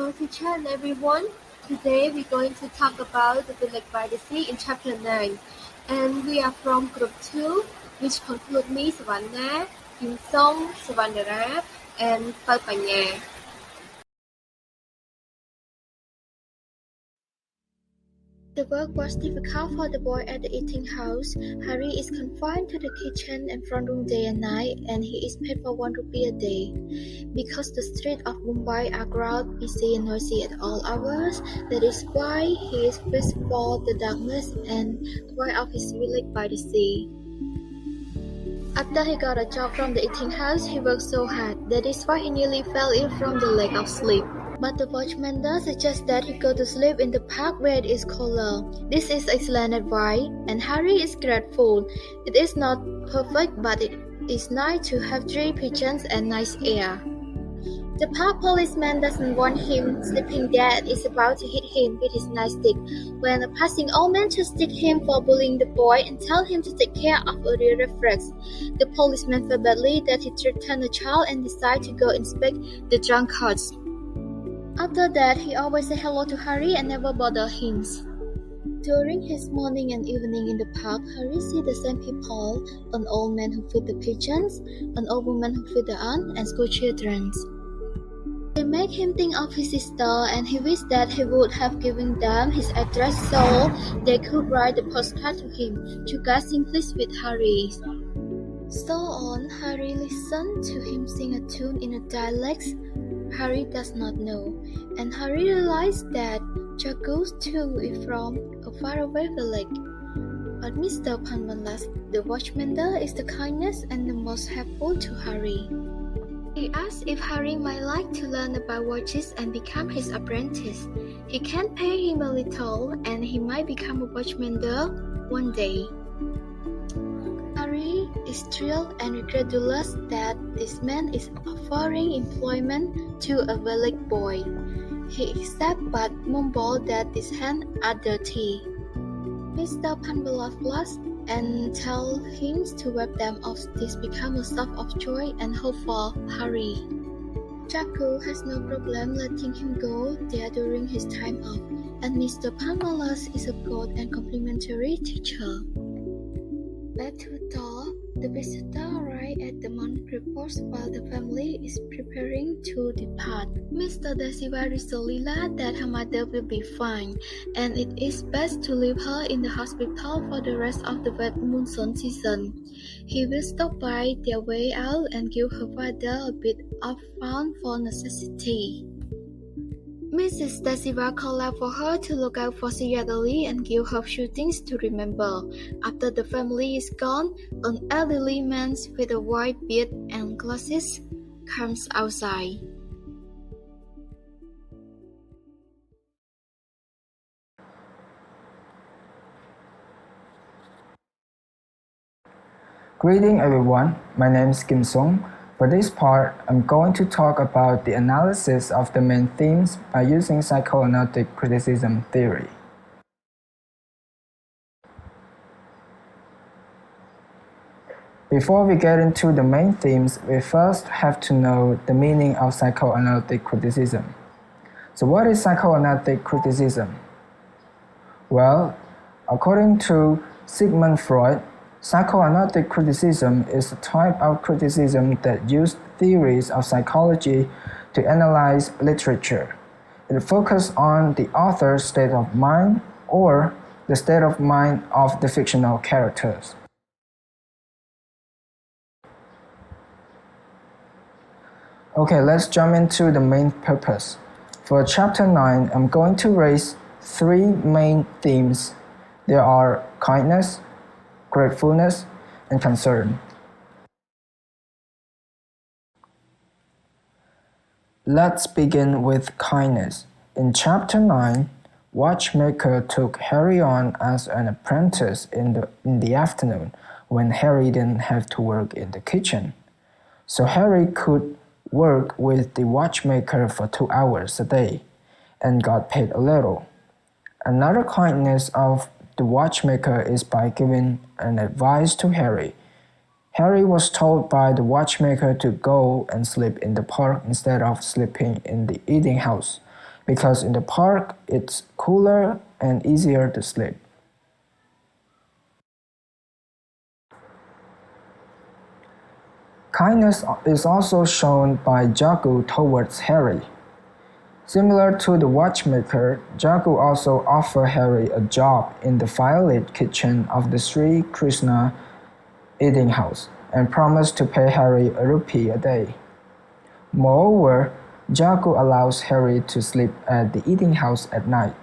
Hello teacher and everyone. Today we're going to talk about the village by the sea in chapter 9. And we are from group 2, which conclude me Savannah, Kim Song, Savannah, and Palpanya. The work was difficult for the boy at the eating house. Harry is confined to the kitchen and front room day and night, and he is paid for ₹1 a day. Because the streets of Mumbai are crowded, busy and noisy at all hours, that is why he is fixed for the darkness and quiet of his village by the sea. After he got a job from the eating house, he worked so hard. That is why he nearly fell ill from the lack of sleep. But the watchman does suggest that he go to sleep in the park where it is cooler. This is excellent advice, and Harry is grateful. It is not perfect, but it is nice to have 3 pigeons and nice air. The park policeman doesn't want him sleeping there and is about to hit him with his nightstick when a passing old man to stick him for bullying the boy and tell him to take care of a real reflex. The policeman felt badly that he threatened the child and decided to go inspect the drunkards. After that, he always said hello to Harry and never bothered him. During his morning and evening in the park, Harry sees the same people, an old man who feeds the pigeons, an old woman who feeds the aunt, and school children. They make him think of his sister, and he wished that he would have given them his address so they could write a postcard to him to get simply with Harry. So on, Harry listened to him sing a tune in a dialect Harry does not know, and Harry realized that Jagus too is from a faraway village. But Mr. Panmalas, the watchman, is the kindest and the most helpful to Harry. He asked if Harry might like to learn about watches and become his apprentice. He can pay him a little, and he might become a watchman one day. Harry is thrilled and incredulous that this man is offering employment to a village boy. He accepts but mumbles that his hands are dirty. Mr. Panbalas blushes and tells him to wipe them off. This becomes a source of joy and hope for Harry. Jaku has no problem letting him go there during his time off, and Mr. Panbalas is a good and complimentary teacher. Back to the door, the visitor arrived at the morning report while the family is preparing to depart. Mr. Desiva reassured Lila that her mother will be fine, and it is best to leave her in the hospital for the rest of the wet monsoon season. He will stop by their way out and give her father a bit of fun for necessity. Mrs. Desiva called out for her to look out for Seattle and give her few things to remember. After the family is gone, an elderly man with a white beard and glasses comes outside. Greeting everyone, my name is Kim Song. For this part, I'm going to talk about the analysis of the main themes by using psychoanalytic criticism theory. Before we get into the main themes, we first have to know the meaning of psychoanalytic criticism. So what is psychoanalytic criticism? Well, according to Sigmund Freud, psychoanalytic criticism is a type of criticism that uses theories of psychology to analyze literature. It focuses on the author's state of mind or the state of mind of the fictional characters. Okay, let's jump into the main purpose. For Chapter 9, I'm going to raise 3 main themes. There are kindness, gratefulness, and concern. Let's begin with kindness. In Chapter 9, Watchmaker took Harry on as an apprentice in the afternoon when Harry didn't have to work in the kitchen. So Harry could work with the watchmaker for 2 hours a day and got paid a little. Another kindness of the watchmaker is by giving an advice to Harry. Harry was told by the watchmaker to go and sleep in the park instead of sleeping in the eating house because in the park it's cooler and easier to sleep. Kindness is also shown by Jagu towards Harry. Similar to the watchmaker, Jagu also offers Harry a job in the firelit kitchen of the Sri Krishna eating house and promised to pay Harry a rupee a day. Moreover, Jagu allows Harry to sleep at the eating house at night.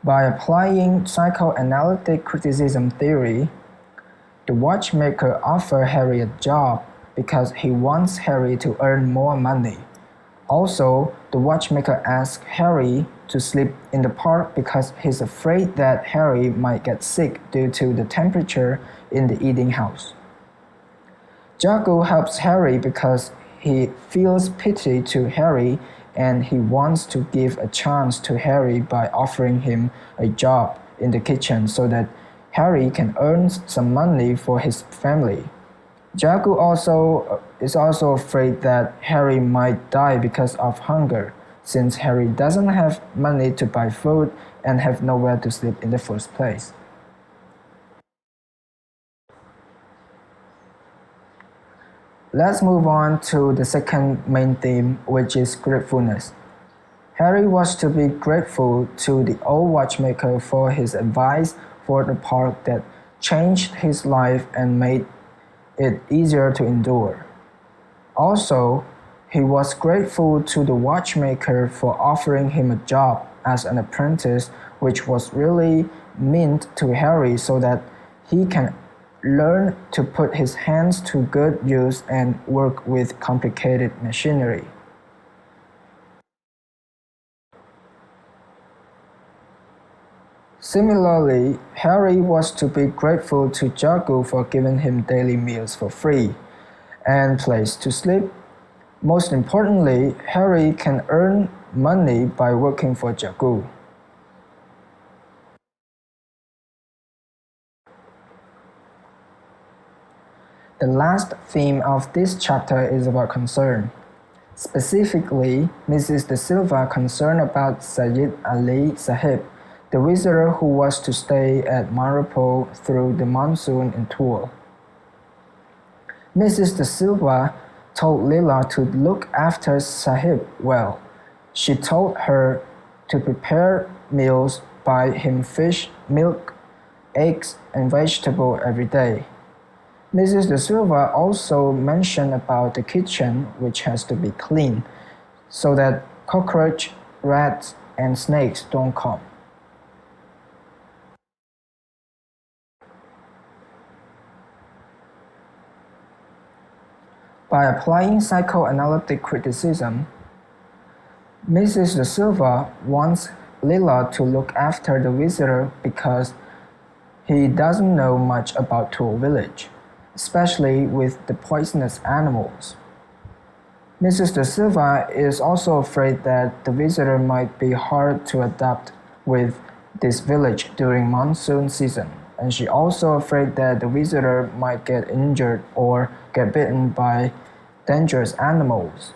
By applying psychoanalytic criticism theory, the watchmaker offers Harry a job because he wants Harry to earn more money. Also, the watchmaker asks Harry to sleep in the park because he's afraid that Harry might get sick due to the temperature in the eating house. Jagu helps Harry because he feels pity to Harry and he wants to give a chance to Harry by offering him a job in the kitchen so that Harry can earn some money for his family. Jagu is also afraid that Harry might die because of hunger, since Harry doesn't have money to buy food and have nowhere to sleep in the first place. Let's move on to the second main theme, which is gratefulness. Harry was to be grateful to the old watchmaker for his advice for the park that changed his life and made it easier to endure. Also, he was grateful to the watchmaker for offering him a job as an apprentice, which was really meant to Harry so that he can learn to put his hands to good use and work with complicated machinery. Similarly, Harry was to be grateful to Jagu for giving him daily meals for free and place to sleep. Most importantly, Harry can earn money by working for Jagu. The last theme of this chapter is about concern. Specifically, Mrs. De Silva concerned about Sayyid Ali Sahib, the visitor who was to stay at Mariupol through the monsoon in Toul. Mrs. De Silva told Leela to look after Sahib well. She told her to prepare meals, buy him fish, milk, eggs, and vegetables every day. Mrs. De Silva also mentioned about the kitchen, which has to be clean, so that cockroach, rats, and snakes don't come. By applying psychoanalytic criticism, Mrs. De Silva wants Leela to look after the visitor because he doesn't know much about Toul village, especially with the poisonous animals. Mrs. De Silva is also afraid that the visitor might be hard to adapt with this village during monsoon season, and she also afraid that the visitor might get injured or get bitten by dangerous animals.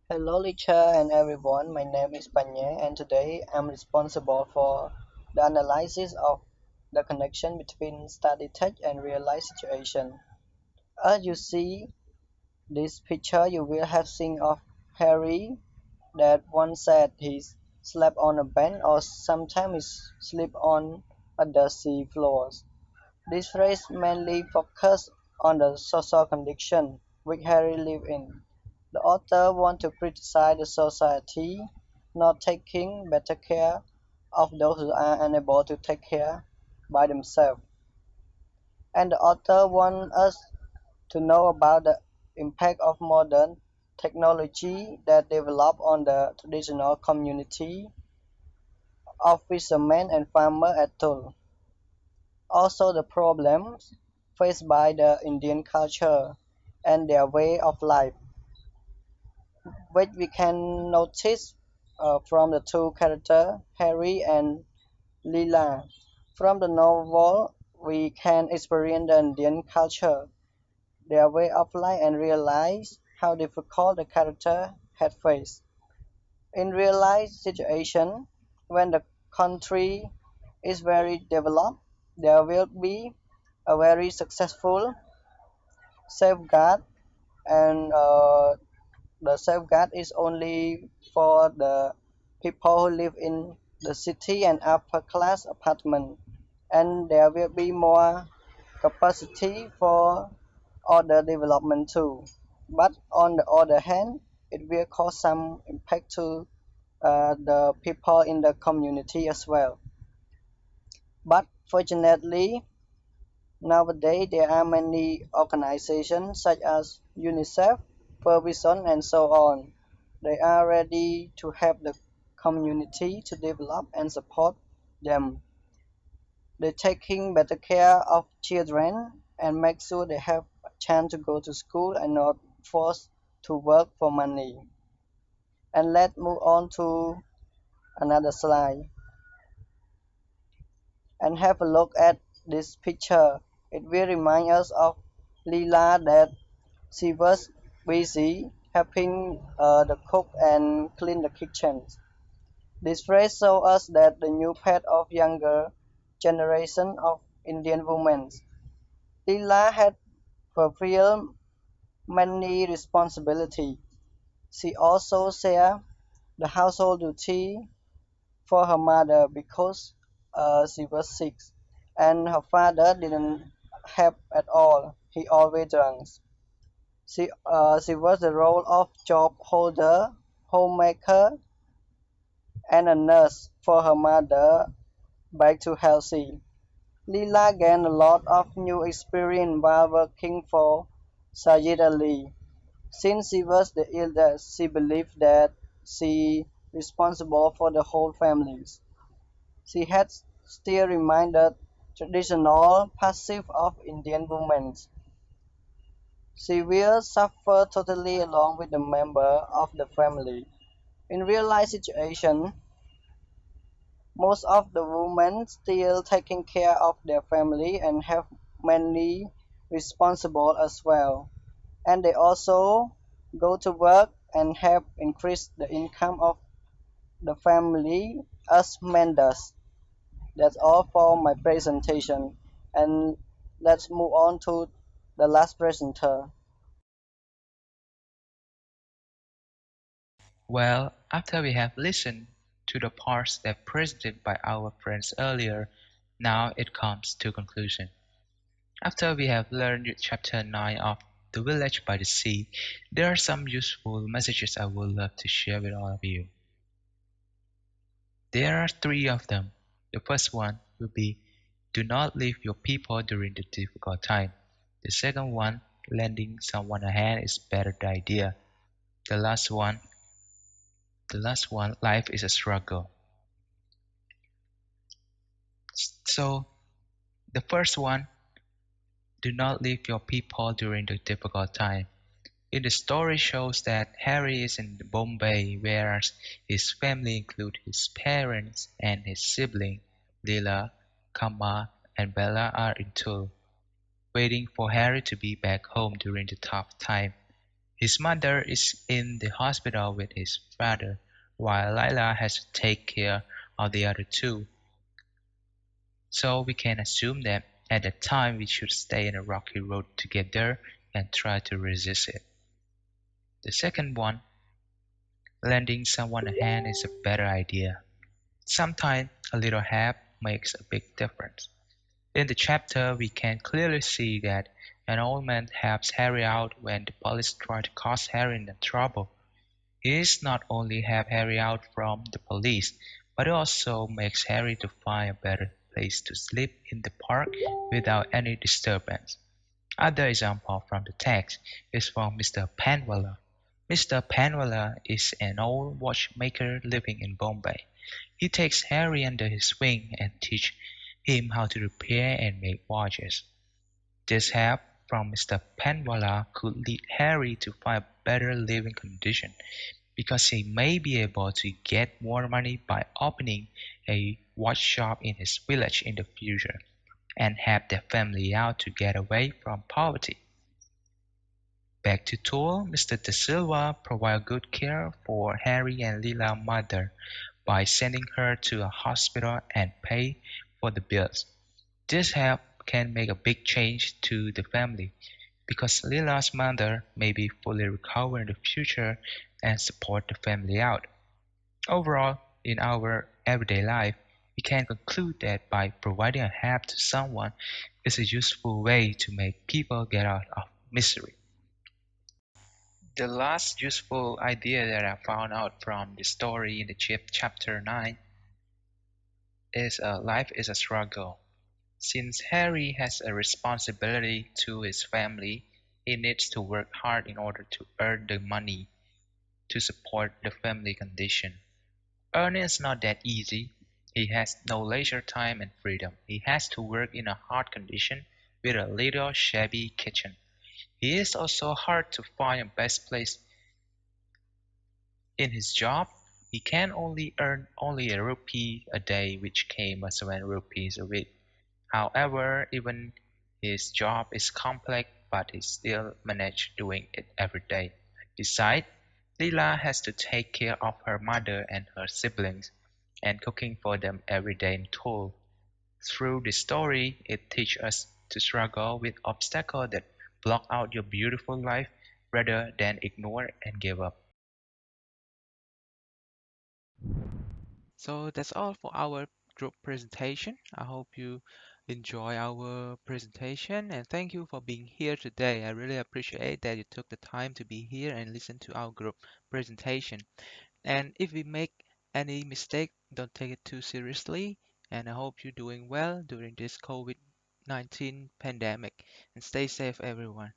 Hello teacher and everyone, my name is Panye and today I'm responsible for the analysis of the connection between study text and real life situation. As you see this picture you will have seen of Harry that once said he slept on a bench or sometimes sleep on a dusty floors. This phrase mainly focuses on the social condition which Harry lived in. The author wants to criticize the society not taking better care of those who are unable to take care by themselves. And the author wants us to know about the impact of modern technology that develop on the traditional community of fishermen and farmers at Tulle. Also the problems faced by the Indian culture and their way of life. which we can notice from the two characters, Harry and Leela. From the novel, we can experience the Indian culture, their way of life, and realize how difficult the character had faced. In real life situation, when the country is very developed, there will be a very successful safeguard, and the safeguard is only for the people who live in the city and upper class apartment, and there will be more capacity for other development too. But on the other hand, it will cause some impact to the people in the community as well. But fortunately, nowadays there are many organizations such as UNICEF, Provision, and so on. They are ready to help the community to develop and support them. They taking better care of children and make sure they have a chance to go to school and not forced to work for money. And let's move on to another slide and have a look at this picture. It will remind us of Leela that she was busy helping the cook and clean the kitchen. This phrase shows us that the new path of younger generation of Indian women. Leela had fulfilled many responsibilities. She also shared the household duty for her mother because she was sick, and her father didn't help at all. He always drank. She was the role of job holder, homemaker, and a nurse for her mother back to healthy. Leela gained a lot of new experience while working for Sajid Ali. Since she was the eldest, she believed that she responsible for the whole family. She had still reminded traditional passive of Indian women. She will suffer totally along with the member of the family. In real life situation, most of the women still taking care of their family and have many responsible as well. And they also go to work and help increase the income of the family as men does. That's all for my presentation. And let's move on to the last presenter. Well, after we have listened to the parts that presented by our friends earlier, now it comes to conclusion. After we have learned chapter 9 of The Village by the Sea, there are some useful messages I would love to share with all of you. There are three of them. The first one will be do not leave your people during the difficult time. The second one, lending someone a hand is better the idea. The last one, life is a struggle. So, the first one, do not leave your people during the difficult time. In the story shows that Harry is in Bombay, whereas his family include his parents and his siblings, Leela, Kama, and Bella are in Toul, waiting for Harry to be back home during the tough time. His mother is in the hospital with his father, while Lila has to take care of the other two. So we can assume that at that time we should stay in a rocky road together and try to resist it. The second one, lending someone a hand is a better idea. Sometimes a little help makes a big difference. In the chapter, we can clearly see that an old man helps Harry out when the police try to cause Harry in trouble. He not only helps Harry out from the police, but also makes Harry to find a better place to sleep in the park without any disturbance. Other example from the text is from Mr. Panwala. Mr. Panwala is an old watchmaker living in Bombay. He takes Harry under his wing and teaches him how to repair and make watches. This help from Mr. Panwala could lead Harry to find better living conditions because he may be able to get more money by opening a watch shop in his village in the future and help their family out to get away from poverty. Back to Tool, Mr. De Silva provided good care for Harry and Lila's mother by sending her to a hospital and pay for the bills. This help can make a big change to the family because Lila's mother may be fully recover in the future and support the family out. Overall, in our everyday life, we can conclude that by providing a help to someone is a useful way to make people get out of misery. The last useful idea that I found out from the story in the chapter 9 is life is a struggle. Since Harry has a responsibility to his family, he needs to work hard in order to earn the money to support the family condition. Earning is not that easy. He has no leisure time and freedom. He has to work in a hard condition with a little shabby kitchen. He is also hard to find a best place in his job. He can only earn only a rupee a day, which came as 7 rupees a week. However, even his job is complex, but he still manages doing it every day. Besides, Leela has to take care of her mother and her siblings, and cooking for them every day in toil. Through the story, it teaches us to struggle with obstacles that block out your beautiful life rather than ignore and give up. So that's all for our group presentation. I hope you enjoy our presentation and thank you for being here today. I really appreciate that you took the time to be here and listen to our group presentation. And if we make any mistake, don't take it too seriously. And I hope you're doing well during this COVID-19 pandemic and stay safe, everyone.